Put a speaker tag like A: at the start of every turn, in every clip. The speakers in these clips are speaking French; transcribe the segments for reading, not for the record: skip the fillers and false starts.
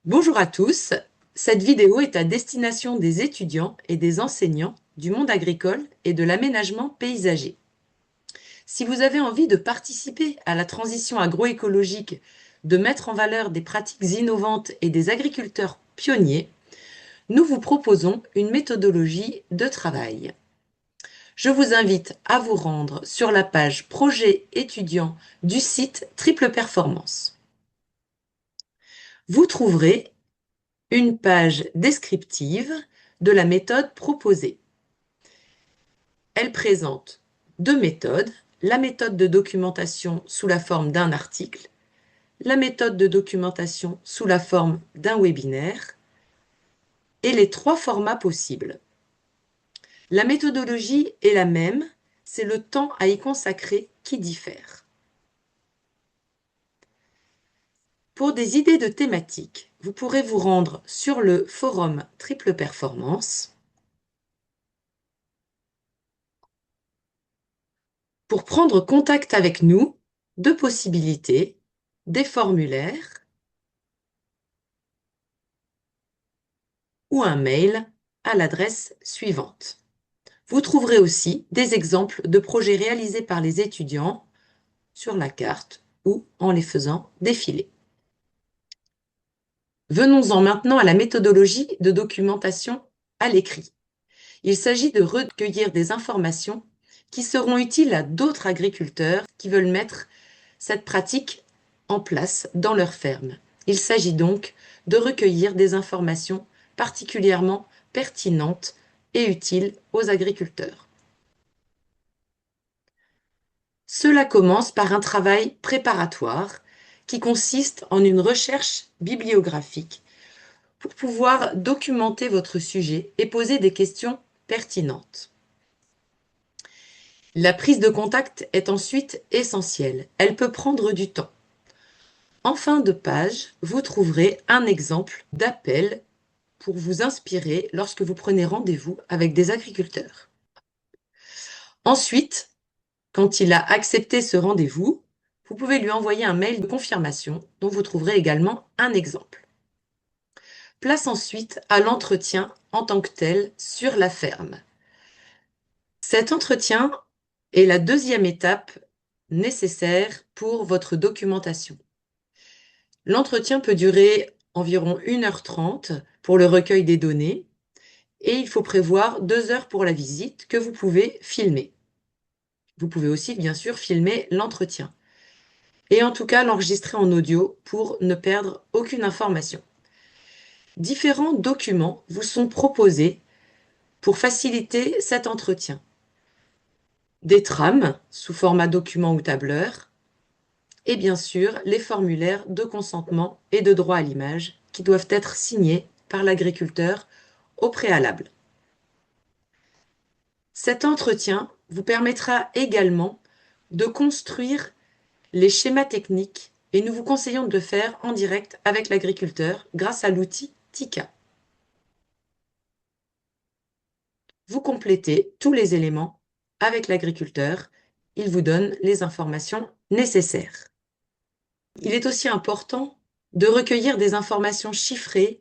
A: Bonjour à tous, cette vidéo est à destination des étudiants et des enseignants du monde agricole et de l'aménagement paysager. Si vous avez envie de participer à la transition agroécologique, de mettre en valeur des pratiques innovantes et des agriculteurs pionniers, nous vous proposons une méthodologie de travail. Je vous invite à vous rendre sur la page Projet étudiant du site Triple Performance. Vous trouverez une page descriptive de la méthode proposée. Elle présente deux méthodes, la méthode de documentation sous la forme d'un article, la méthode de documentation sous la forme d'un webinaire et les trois formats possibles. La méthodologie est la même, c'est le temps à y consacrer qui diffère. Pour des idées de thématiques, vous pourrez vous rendre sur le forum Triple Performance. Pour prendre contact avec nous, deux possibilités, des formulaires ou un mail à l'adresse suivante. Vous trouverez aussi des exemples de projets réalisés par les étudiants sur la carte ou en les faisant défiler. Venons-en maintenant à la méthodologie de documentation à l'écrit. Il s'agit de recueillir des informations qui seront utiles à d'autres agriculteurs qui veulent mettre cette pratique en place dans leur ferme. Il s'agit donc de recueillir des informations particulièrement pertinentes et utiles aux agriculteurs. Cela commence par un travail préparatoire qui consiste en une recherche bibliographique pour pouvoir documenter votre sujet et poser des questions pertinentes. La prise de contact est ensuite essentielle. Elle peut prendre du temps. En fin de page, vous trouverez un exemple d'appel pour vous inspirer lorsque vous prenez rendez-vous avec des agriculteurs. Ensuite, quand il a accepté ce rendez-vous, vous pouvez lui envoyer un mail de confirmation dont vous trouverez également un exemple. Place ensuite à l'entretien en tant que tel sur la ferme. Cet entretien est la deuxième étape nécessaire pour votre documentation. L'entretien peut durer environ 1h30 pour le recueil des données et il faut prévoir 2 heures pour la visite que vous pouvez filmer. Vous pouvez aussi bien sûr filmer l'entretien et en tout cas l'enregistrer en audio pour ne perdre aucune information. Différents documents vous sont proposés pour faciliter cet entretien. Des trames sous format document ou tableur et bien sûr les formulaires de consentement et de droit à l'image qui doivent être signés par l'agriculteur au préalable. Cet entretien vous permettra également de construire les schémas techniques et nous vous conseillons de le faire en direct avec l'agriculteur grâce à l'outil TICA. Vous complétez tous les éléments avec l'agriculteur, il vous donne les informations nécessaires. Il est aussi important de recueillir des informations chiffrées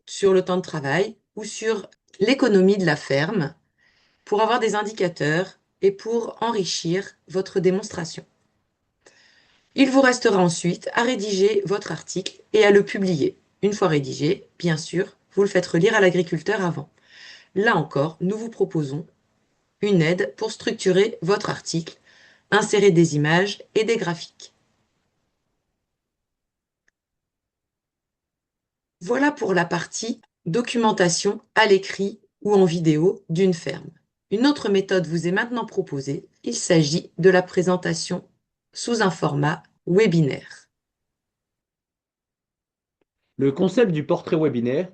A: sur le temps de travail ou sur l'économie de la ferme pour avoir des indicateurs et pour enrichir votre démonstration. Il vous restera ensuite à rédiger votre article et à le publier. Une fois rédigé, bien sûr, vous le faites relire à l'agriculteur avant. Là encore, nous vous proposons une aide pour structurer votre article, insérer des images et des graphiques. Voilà pour la partie documentation à l'écrit ou en vidéo d'une ferme. Une autre méthode vous est maintenant proposée. Il s'agit de la présentation sous un format webinaire.
B: Le concept du portrait webinaire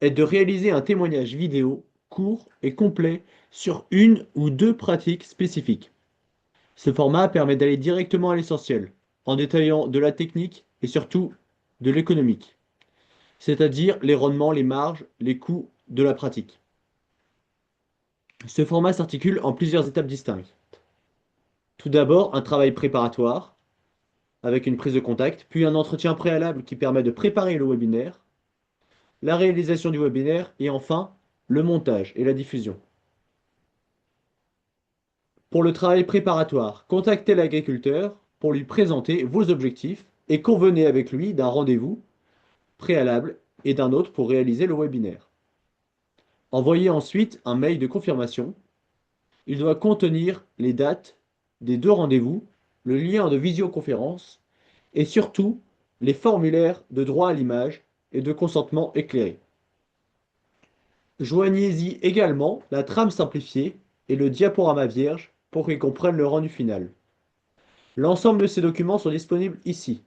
B: est de réaliser un témoignage vidéo court et complet sur une ou deux pratiques spécifiques. Ce format permet d'aller directement à l'essentiel, en détaillant de la technique et surtout de l'économique, c'est-à-dire les rendements, les marges, les coûts de la pratique. Ce format s'articule en plusieurs étapes distinctes. Tout d'abord, un travail préparatoire, avec une prise de contact, puis un entretien préalable qui permet de préparer le webinaire, la réalisation du webinaire et enfin le montage et la diffusion. Pour le travail préparatoire, contactez l'agriculteur pour lui présenter vos objectifs et convenez avec lui d'un rendez-vous préalable et d'un autre pour réaliser le webinaire. Envoyez ensuite un mail de confirmation. Il doit contenir les dates des deux rendez-vous, le lien de visioconférence et surtout les formulaires de droit à l'image et de consentement éclairé. Joignez-y également la trame simplifiée et le diaporama vierge pour qu'ils comprennent le rendu final. L'ensemble de ces documents sont disponibles ici.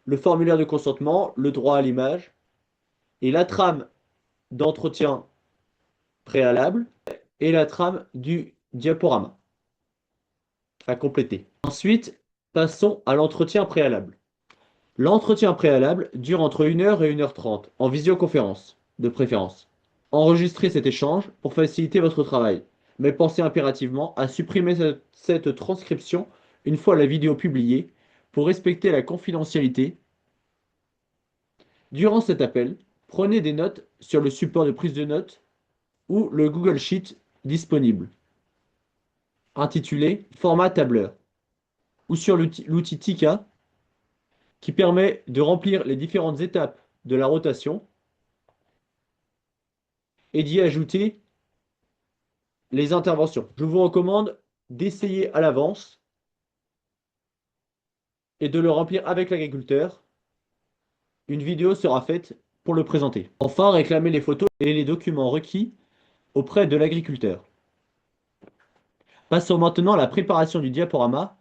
B: Le formulaire de consentement, le droit à l'image et la trame d'entretien préalable et la trame du diaporama à compléter. Ensuite, passons à l'entretien préalable. L'entretien préalable dure entre 1 heure et 1 h 30, en visioconférence, de préférence. Enregistrez cet échange pour faciliter votre travail, mais pensez impérativement à supprimer cette transcription une fois la vidéo publiée pour respecter la confidentialité. Durant cet appel, prenez des notes sur le support de prise de notes ou le Google Sheet disponible, intitulé Format tableur, ou sur l'outil Tika qui permet de remplir les différentes étapes de la rotation et d'y ajouter les interventions. Je vous recommande d'essayer à l'avance et de le remplir avec l'agriculteur. Une vidéo sera faite pour le présenter. Enfin, réclamez les photos et les documents requis auprès de l'agriculteur. Passons maintenant à la préparation du diaporama.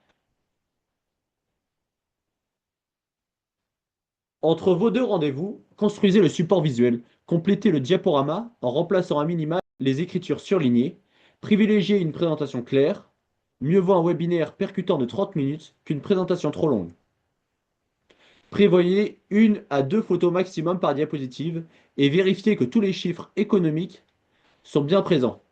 B: Entre vos deux rendez-vous, construisez le support visuel. Complétez le diaporama en remplaçant à minima les écritures surlignées. Privilégiez une présentation claire. Mieux vaut un webinaire percutant de 30 minutes qu'une présentation trop longue. Prévoyez 1 à 2 photos maximum par diapositive et vérifiez que tous les chiffres économiques sont bien présents.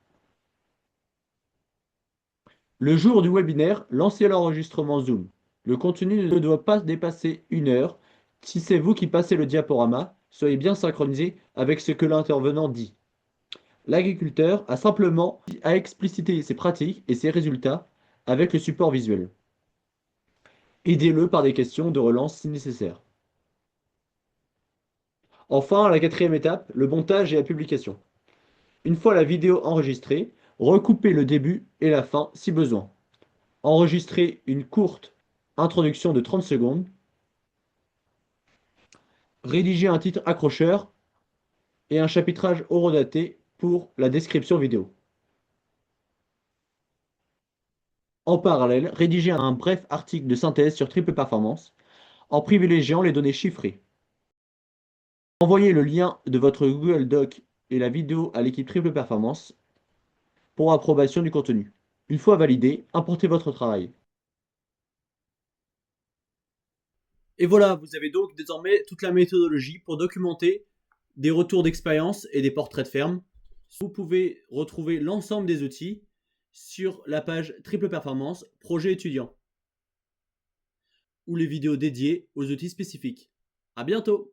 B: Le jour du webinaire, lancez l'enregistrement Zoom. Le contenu ne doit pas dépasser 1 heure. Si c'est vous qui passez le diaporama, soyez bien synchronisé avec ce que l'intervenant dit. L'agriculteur a simplement à expliciter ses pratiques et ses résultats avec le support visuel. Aidez-le par des questions de relance si nécessaire. Enfin, la quatrième étape, le montage et la publication. Une fois la vidéo enregistrée, recoupez le début et la fin si besoin. Enregistrez une courte introduction de 30 secondes. Rédigez un titre accrocheur et un chapitrage horodaté pour la description vidéo. En parallèle, rédigez un bref article de synthèse sur Triple Performance en privilégiant les données chiffrées. Envoyez le lien de votre Google Doc et la vidéo à l'équipe Triple Performance pour approbation du contenu. Une fois validé, importez votre travail. Et voilà, vous avez donc désormais toute la méthodologie pour documenter des retours d'expérience et des portraits de ferme. Vous pouvez retrouver l'ensemble des outils sur la page Triple Performance Projet étudiant ou les vidéos dédiées aux outils spécifiques. À bientôt!